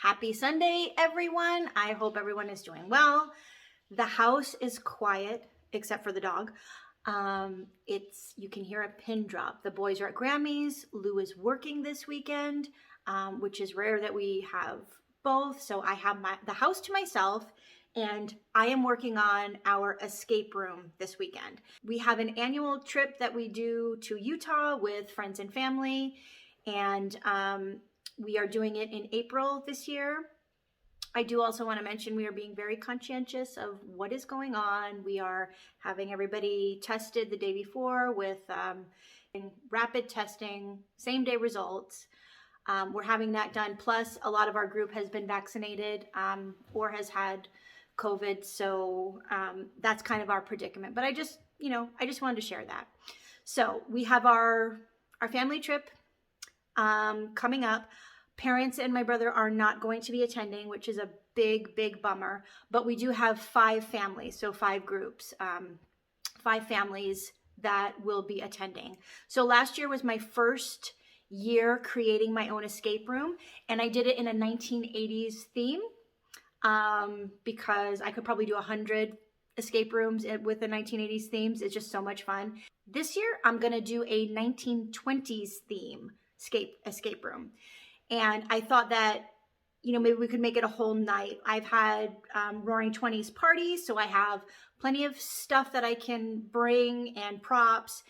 Happy Sunday, everyone. I hope everyone is doing well. The house is quiet, except for the dog. You can hear a pin drop. The boys are at Grammys. Lou is working this weekend, which is rare that we have both. So I have the house to myself, and I am working on our escape room this weekend. We have an annual trip that we do to Utah with friends and family, and we are doing it in April this year. I do also want to mention we are being very conscientious of what is going on. We are having everybody tested the day before with rapid testing, same day results. We're having that done. Plus, a lot of our group has been vaccinated or has had COVID. So that's kind of our predicament. But I just wanted to share that. So we have our family trip coming up. Parents and my brother are not going to be attending, which is a big bummer, but we do have 5 families, so 5 groups, 5 families that will be attending. So last year was my first year creating my own escape room, and I did it in a 1980s theme because I could probably do 100 escape rooms with the 1980s themes. It's just so much fun. This year, I'm gonna do a 1920s theme escape room. And I thought that, maybe we could make it a whole night. I've had Roaring 20s parties, so I have plenty of stuff that I can bring and props.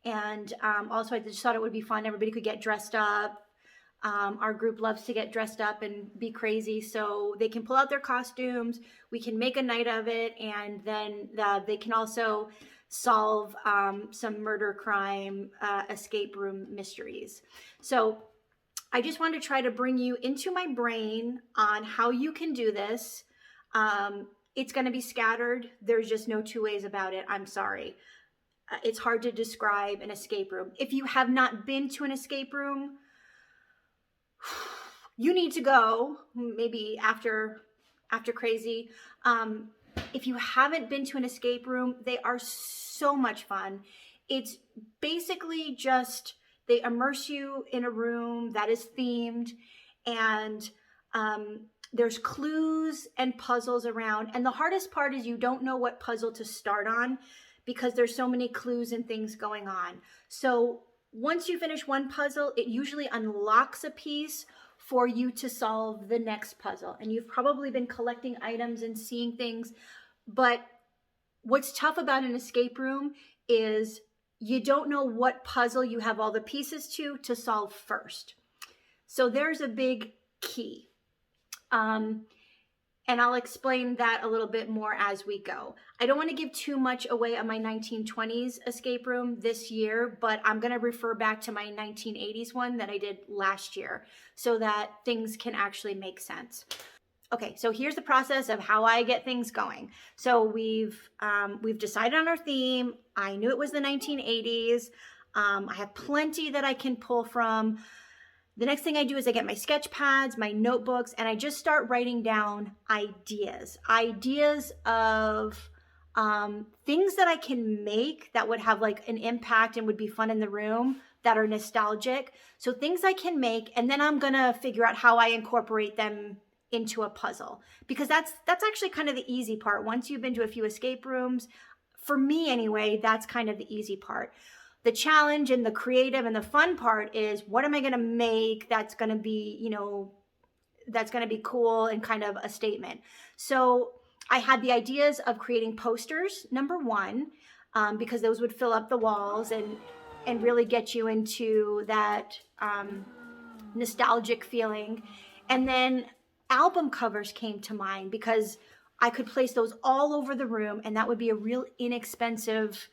And also I just thought it would be fun. Everybody could get dressed up. Our group loves to get dressed up and be crazy, so they can pull out their costumes. We can make a night of it, and then they can also solve some murder crime escape room mysteries. So I just wanted to try to bring you into my brain on how you can do this. It's going to be scattered. There's just no two ways about it. I'm sorry. It's hard to describe an escape room. If you have not been to an escape room, you need to go, maybe after crazy. If you haven't been to an escape room, they are so much fun. It's basically just they immerse you in a room that is themed, and there's clues and puzzles around. And the hardest part is you don't know what puzzle to start on because there's so many clues and things going on. So once you finish one puzzle, it usually unlocks a piece for you to solve the next puzzle. And you've probably been collecting items and seeing things. But what's tough about an escape room is you don't know what puzzle you have all the pieces to solve first. So there's a big key. And I'll explain that a little bit more as we go. I don't want to give too much away on my 1920s escape room this year, but I'm going to refer back to my 1980s one that I did last year so that things can actually make sense. Okay, so here's the process of how I get things going. So we've decided on our theme. I knew it was the 1980s. I have plenty that I can pull from. The next thing I do is I get my sketch pads, my notebooks, and I just start writing down ideas of things that I can make that would have like an impact and would be fun in the room that are nostalgic. So things I can make, and then I'm gonna figure out how I incorporate them into a puzzle, because that's actually kind of the easy part. Once you've been to a few escape rooms, for me anyway, that's kind of the easy part. The challenge and the creative and the fun part is, what am I going to make that's going to be, that's going to be cool and kind of a statement. So I had the ideas of creating posters, number one, because those would fill up the walls and really get you into that nostalgic feeling. And then album covers came to mind because I could place those all over the room, and that would be a real inexpensive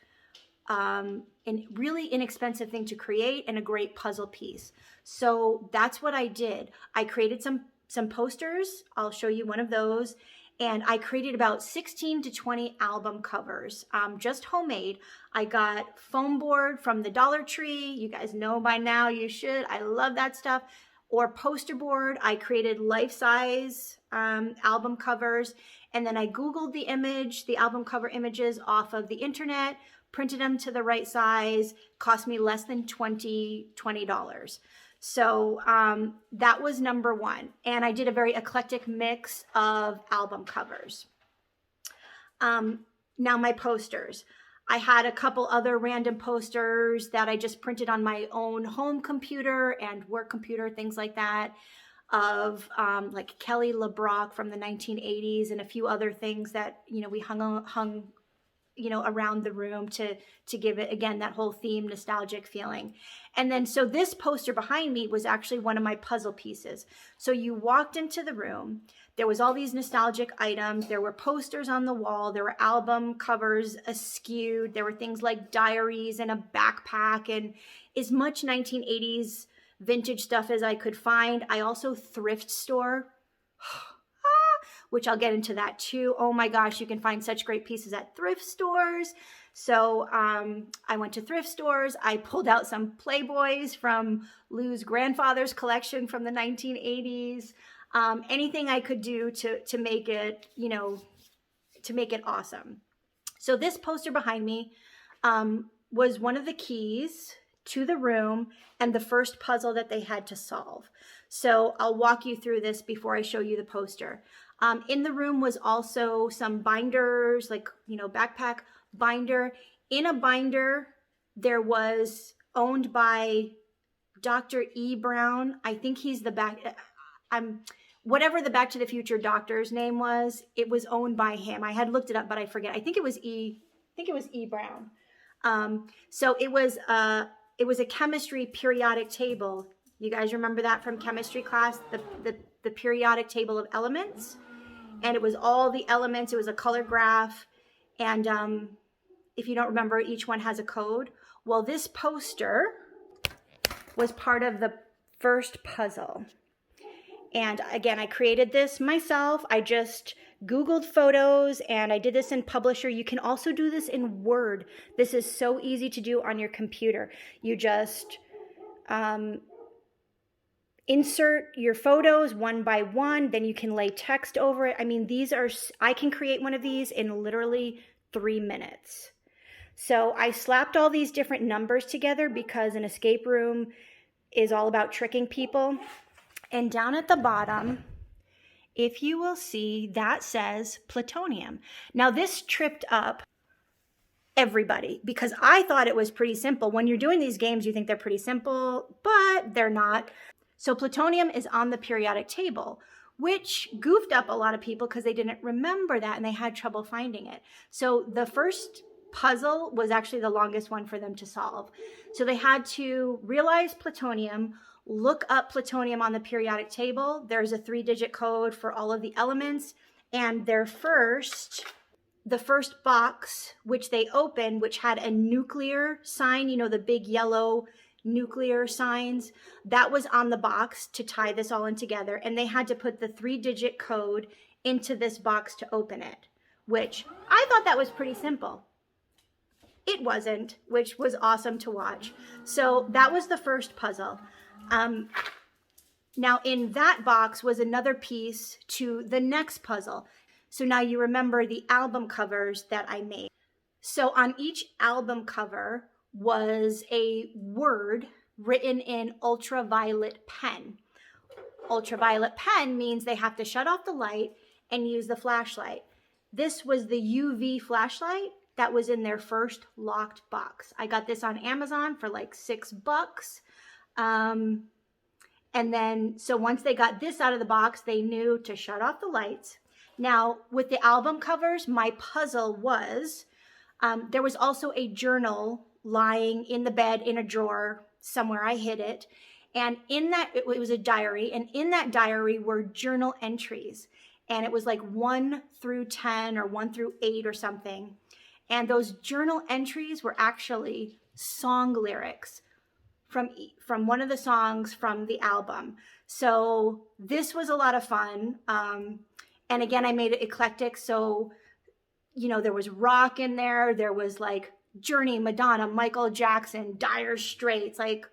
thing to create and a great puzzle piece. So that's what I did. I created some posters. I'll show you one of those. And I created about 16 to 20 album covers, just homemade. I got foam board from the Dollar Tree. You guys know by now, you should. I love that stuff. Or poster board. I created life-size album covers, and then I Googled the album cover images off of the internet, printed them to the right size, cost me less than $20. So that was number one. And I did a very eclectic mix of album covers. Now my posters. I had a couple other random posters that I just printed on my own home computer and work computer, things like that, of like Kelly LeBrock from the 1980s and a few other things that, you know, we hung you know, around the room to give it, again, that whole theme, nostalgic feeling. And then, so this poster behind me was actually one of my puzzle pieces. So you walked into the room, there was all these nostalgic items, there were posters on the wall, there were album covers askew, there were things like diaries and a backpack and as much 1980s vintage stuff as I could find. I also thrift store, which I'll get into that too. Oh my gosh, you can find such great pieces at thrift stores. So I went to thrift stores. I pulled out some Playboys from Lou's grandfather's collection from the 1980s. Anything I could do to make it, you know, to make it awesome. So this poster behind me was one of the keys to the room and the first puzzle that they had to solve. So I'll walk you through this before I show you the poster. In the room was also some binders, like, you know, backpack binder. In a binder, there was owned by Dr. E. Brown. I think he's the whatever the Back to the Future doctor's name was, it was owned by him. I had looked it up, but I forget. I think it was E Brown. So it was a chemistry periodic table. You guys remember that from chemistry class, the periodic table of elements? And it was all the elements. It was a color graph. And if you don't remember, each one has a code. Well, this poster was part of the first puzzle. And again, I created this myself. I just Googled photos and I did this in Publisher. You can also do this in Word. This is so easy to do on your computer. You just insert your photos one by one, then you can lay text over it. I mean, I can create one of these in literally 3 minutes. So I slapped all these different numbers together because an escape room is all about tricking people. And down at the bottom, if you will see, that says plutonium. Now this tripped up everybody because I thought it was pretty simple. When you're doing these games, you think they're pretty simple, but they're not. So plutonium is on the periodic table, which goofed up a lot of people because they didn't remember that and they had trouble finding it. So the first puzzle was actually the longest one for them to solve. So they had to realize plutonium, look up plutonium on the periodic table. There's a 3-digit code for all of the elements. And the first box, which they opened, which had a nuclear sign, you know, the big yellow nuclear signs, that was on the box to tie this all in together. And they had to put the 3-digit code into this box to open it, which I thought that was pretty simple. It wasn't, which was awesome to watch. So that was the first puzzle. Now in that box was another piece to the next puzzle. So now you remember the album covers that I made. So on each album cover was a word written in ultraviolet pen. Ultraviolet pen means they have to shut off the light and use the flashlight. This was the UV flashlight that was in their first locked box. I got this on Amazon for like $6. And then, so once they got this out of the box, they knew to shut off the lights. Now, with the album covers, my puzzle was, there was also a journal lying in the bed in a drawer somewhere. I hid it. And in that, it was a diary. And in that diary were journal entries. And it was like 1 through 10 or 1 through 8 or something. And those journal entries were actually song lyrics from one of the songs from the album. So this was a lot of fun. And again, I made it eclectic. So, you know, there was rock in there. There was like Journey, Madonna, Michael Jackson, Dire Straits, like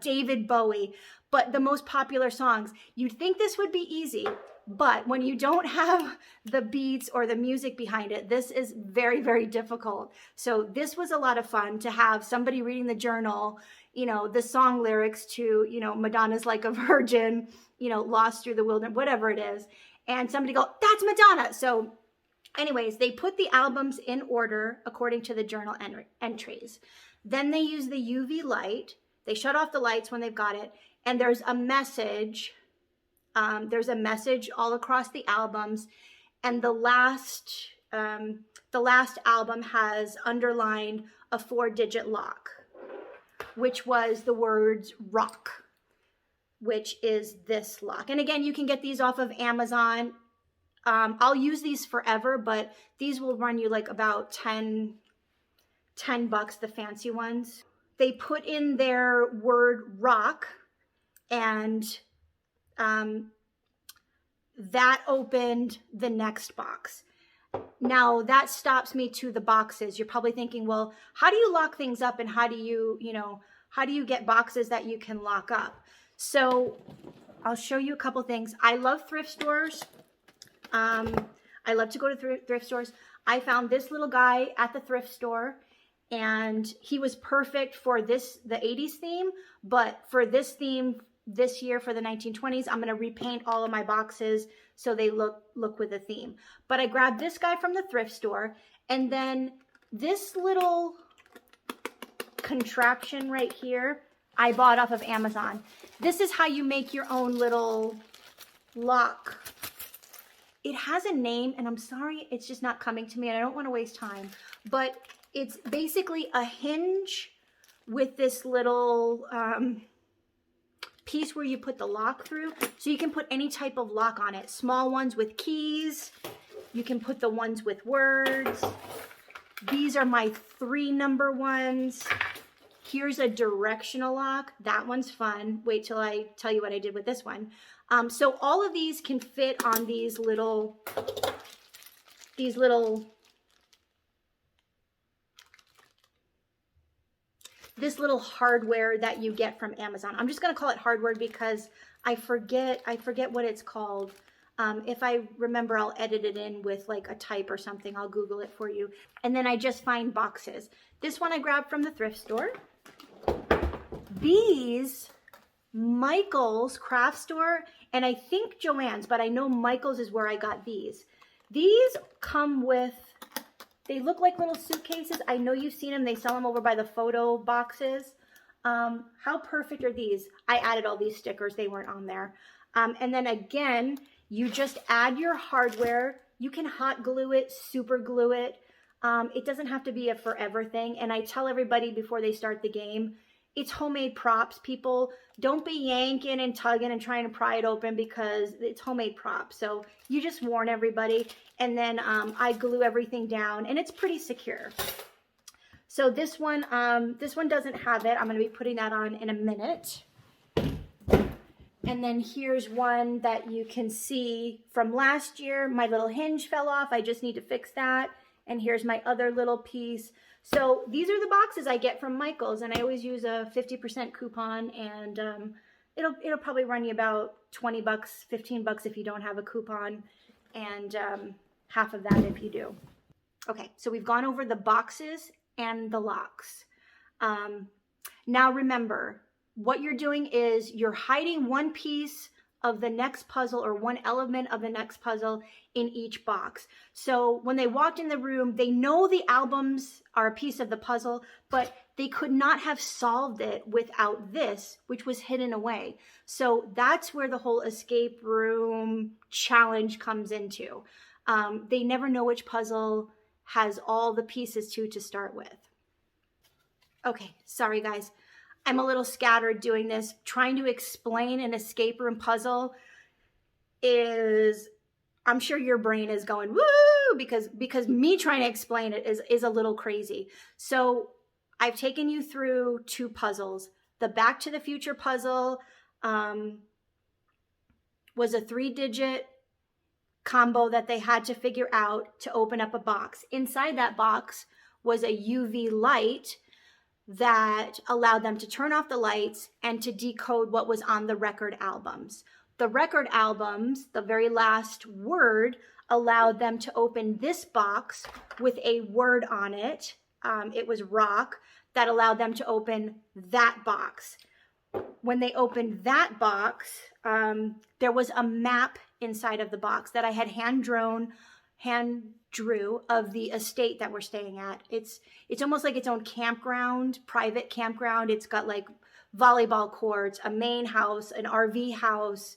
David Bowie, but the most popular songs. You'd think this would be easy, but when you don't have the beats or the music behind it, this is very, very difficult. So this was a lot of fun to have somebody reading the journal, you know, the song lyrics to, you know, Madonna's Like a Virgin, you know, Lost Through the Wilderness, whatever it is. And somebody go, that's Madonna. So anyways, they put the albums in order according to the journal entries. Then they use the UV light. They shut off the lights when they've got it. And there's a message. There's a message all across the albums. And the last album has underlined a 4-digit lock, which was the words rock, which is this lock. And again, you can get these off of Amazon. I'll use these forever, but these will run you like about $10, the fancy ones. They put in their word rock, and that opened the next box. Now that stops me to the boxes. You're probably thinking, well, how do you lock things up, and how do you get boxes that you can lock up? So I'll show you a couple things. I love thrift stores. I love to go to thrift stores. I found this little guy at the thrift store, and he was perfect for the 80s theme, but for this theme this year for the 1920s, I'm going to repaint all of my boxes so they look with the theme. But I grabbed this guy from the thrift store, and then this little contraption right here, I bought off of Amazon. This is how you make your own little lock. It has a name, and I'm sorry, it's just not coming to me, and I don't want to waste time. But it's basically a hinge with this little piece where you put the lock through. So you can put any type of lock on it. Small ones with keys. You can put the ones with words. These are my 3 number ones. Here's a directional lock. That one's fun. Wait till I tell you what I did with this one. So all of these can fit on these little this little hardware that you get from Amazon. I'm just going to call it hardware because I forget what it's called. If I remember, I'll edit it in with like a type or something. I'll Google it for you. And then I just find boxes. This one I grabbed from the thrift store. These, Michael's craft store, and I think Joann's, but I know Michael's is where I got these. These come with, they look like little suitcases. I know you've seen them. They sell them over by the photo boxes. How perfect are these? I added all these stickers. They weren't on there. And then again, you just add your hardware. You can hot glue it, super glue it. It doesn't have to be a forever thing. And I tell everybody before they start the game, it's homemade props. People, don't be yanking and tugging and trying to pry it open because it's homemade props. So you just warn everybody. And then I glue everything down, and it's pretty secure. So this one doesn't have it. I'm going to be putting that on in a minute. And then here's one that you can see from last year. My little hinge fell off. I just need to fix that. And here's my other little piece. So these are the boxes I get from Michael's, and I always use a 50% coupon, and it'll probably run you about 20 bucks, 15 bucks if you don't have a coupon, and half of that if you do. Okay, so we've gone over the boxes and the locks. Now remember, what you're doing is you're hiding one piece of the next puzzle or one element of the next puzzle in each box. So when they walked in the room, they know the albums are a piece of the puzzle, but they could not have solved it without this, which was hidden away. So that's where the whole escape room challenge comes into. They never know which puzzle has all the pieces to start with. Okay, sorry guys. I'm a little scattered doing this. Trying to explain an escape room puzzle is, I'm sure your brain is going, woo, because me trying to explain it is a little crazy. So I've taken you through 2 puzzles. The Back to the Future puzzle was a 3-digit combo that they had to figure out to open up a box. Inside that box was a UV light that allowed them to turn off the lights and to decode what was on the record albums. The record albums, the very last word, allowed them to open this box with a word on it. It was rock, that allowed them to open that box. When they opened that box, there was a map inside of the box that I had hand drew of the estate that we're staying at. It's almost like its own campground, private campground. It's got like volleyball courts, a main house, an RV house,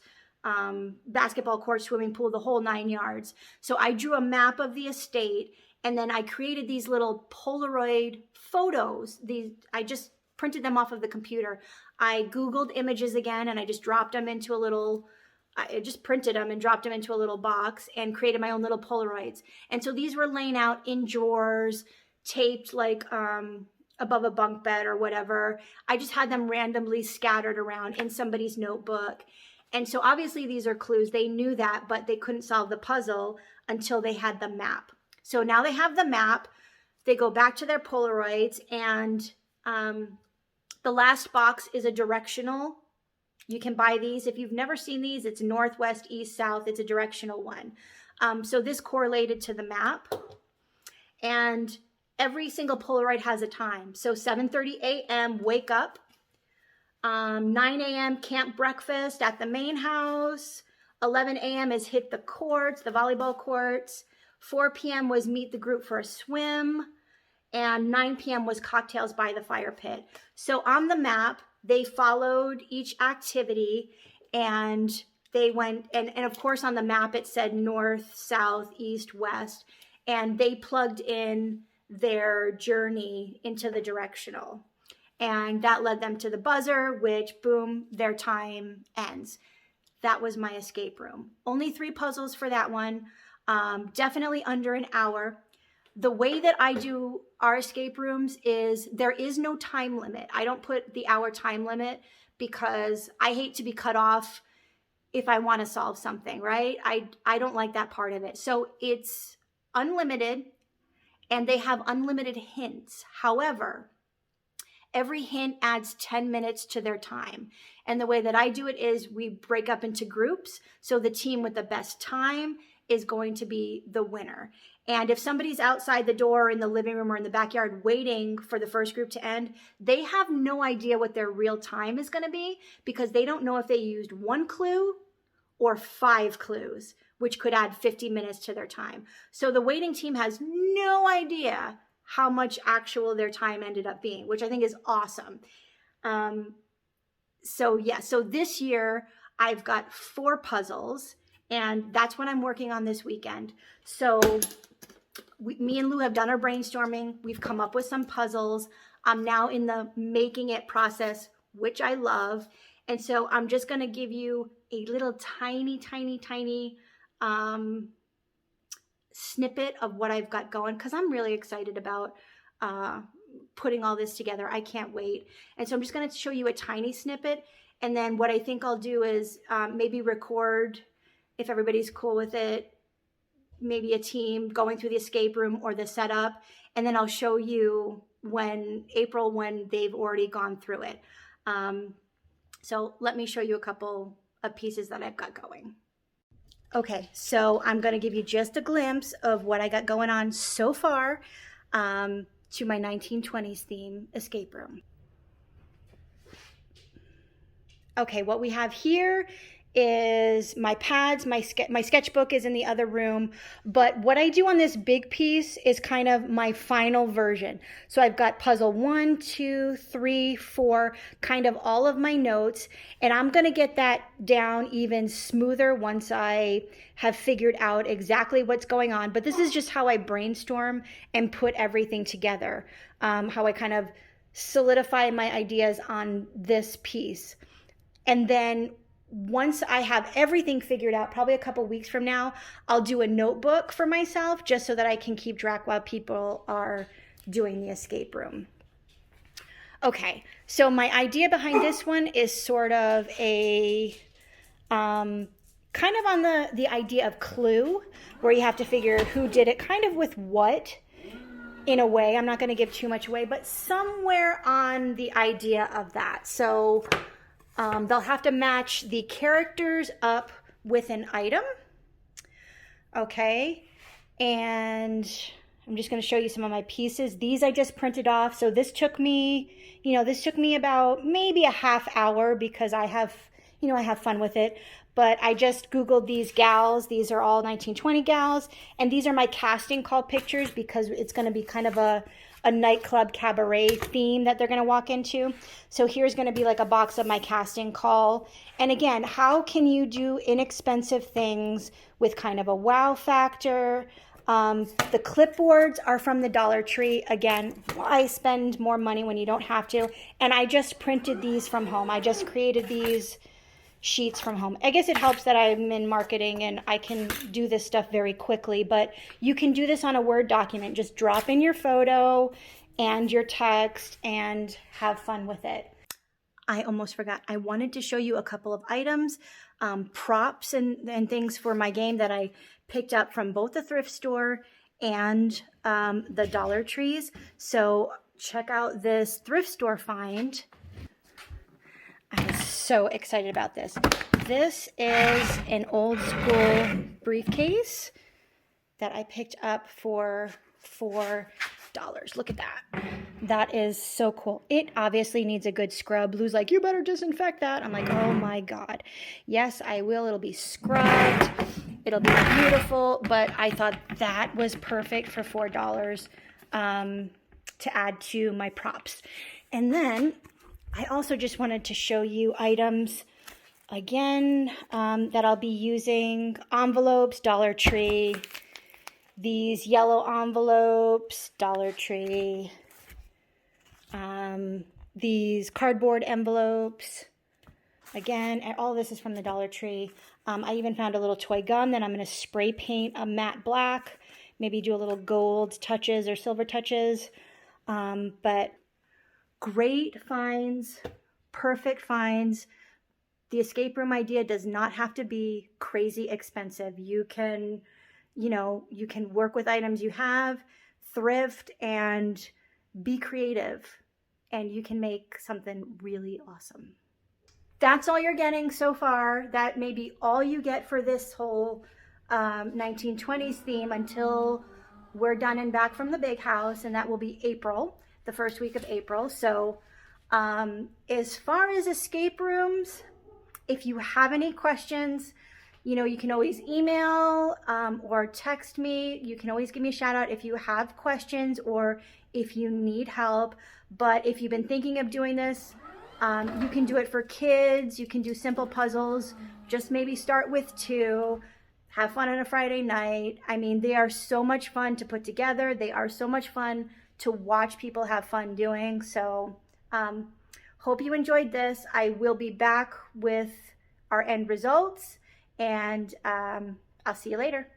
basketball court, swimming pool, the whole 9 yards. So I drew a map of the estate, and then I created these little Polaroid photos. I just printed them off of the computer. I Googled images again, and I just dropped them into a little, I just printed them and dropped them into a little box and created my own little Polaroids. And so these were laying out in drawers, taped like above a bunk bed or whatever. I just had them randomly scattered around in somebody's notebook. And so obviously these are clues. They knew that, but they couldn't solve the puzzle until they had the map. So now they have the map. They go back to their Polaroids, and the last box is a directional. You can buy these. If you've never seen these, it's northwest, east, south. It's a directional one. So this correlated to the map. And every single Polaroid has a time. So 7:30 a.m., wake up. 9 a.m. camp breakfast at the main house. 11 a.m. is hit the courts, the volleyball courts. 4 p.m. was meet the group for a swim. And 9 p.m. was cocktails by the fire pit. So on the map, they followed each activity, and they went, and of course on the map it said north, south, east, west, and they plugged in their journey into the directional. And that led them to the buzzer, which, boom, their time ends. That was my escape room. Only 3 puzzles for that one. Definitely under an hour. The way that I do our escape rooms is there is no time limit. I don't put the hour time limit because I hate to be cut off if I want to solve something, right? I don't like that part of it. So it's unlimited, and they have unlimited hints. However, every hint adds 10 minutes to their time. And the way that I do it is we break up into groups. So the team with the best time is going to be the winner. And if somebody's outside the door or in the living room or in the backyard waiting for the first group to end, they have no idea what their real time is going to be, because they don't know if they used 1 clue or 5 clues, which could add 50 minutes to their time. So the waiting team has no idea how much actual their time ended up being, which I think is awesome. So this year I've got 4 puzzles, and that's what I'm working on this weekend. So me and Lou have done our brainstorming. We've come up with some puzzles. I'm now in the making it process, which I love. And so I'm just going to give you a little tiny snippet of what I've got going, because I'm really excited about putting all this together. I can't wait. And so I'm just going to show you a tiny snippet. And then what I think I'll do is maybe record, if everybody's cool with it, maybe a team going through the escape room or the setup. And then I'll show you when they've already gone through it. So let me show you a couple of pieces that I've got going. Okay, so I'm going to give you just a glimpse of what I got going on so far to my 1920s theme escape room. Okay, what we have here is my pads, my sketchbook is in the other room, but what I do on this big piece is kind of my final version. So I've got puzzle 1, 2, 3, 4, kind of all of my notes, and I'm going to get that down even smoother once I have figured out exactly what's going on. But this is just how I brainstorm and put everything together, how I kind of solidify my ideas on this piece. And then once I have everything figured out, probably a couple weeks from now, I'll do a notebook for myself just so that I can keep track while people are doing the escape room. Okay, so my idea behind this one is sort of a kind of on the idea of Clue, where you have to figure who did it, kind of with what in a way. I'm not going to give too much away, but somewhere on the idea of that. So they'll have to match the characters up with an item. Okay. And I'm just going to show you some of my pieces. These I just printed off. So this took me, this took me about maybe a half hour because I have fun with it. But I just Googled these gals. These are all 1920 gals. And these are my casting call pictures because it's going to be kind of a nightclub cabaret theme that they're going to walk into. So here's going to be like a box of my casting call. And again, how can you do inexpensive things with kind of a wow factor? The clipboards are from the Dollar Tree. Again, why spend more money when you don't have to? And I just printed these from home. I just created these sheets from home. I guess it helps that I'm in marketing and I can do this stuff very quickly, but you can do this on a Word document. Just drop in your photo and your text and have fun with it. I almost forgot. I wanted to show you a couple of items, props and things for my game that I picked up from both the thrift store and the Dollar Trees. So check out this thrift store find. I'm so excited about this. This is an old school briefcase that I picked up for $4. Look at that. That is so cool. It obviously needs a good scrub. Lou's like, you better disinfect that. I'm like, oh my God. Yes, I will. It'll be scrubbed. It'll be beautiful. But I thought that was perfect for $4 to add to my props. And then I also just wanted to show you items again that I'll be using. Envelopes, Dollar Tree. These yellow envelopes, Dollar Tree. These cardboard envelopes. Again, and all this is from the Dollar Tree. I even found a little toy gun that I'm going to spray paint a matte black. Maybe do a little gold touches or silver touches. But great finds, perfect finds. The escape room idea does not have to be crazy expensive. You can work with items you have, thrift, and be creative, and you can make something really awesome. That's all you're getting so far. That may be all you get for this whole 1920s theme until we're done and back from the big house, and that will be April, the first week of April. So as far as escape rooms, if you have any questions, you can always email or text me. You can always give me a shout out if you have questions or if you need help. But if you've been thinking of doing this, you can do it for kids. You can do simple puzzles. Just maybe start with 2. Have fun on a Friday night. I mean, they are so much fun to put together. They are so much fun to watch people have fun doing. So hope you enjoyed this. I will be back with our end results, and I'll see you later.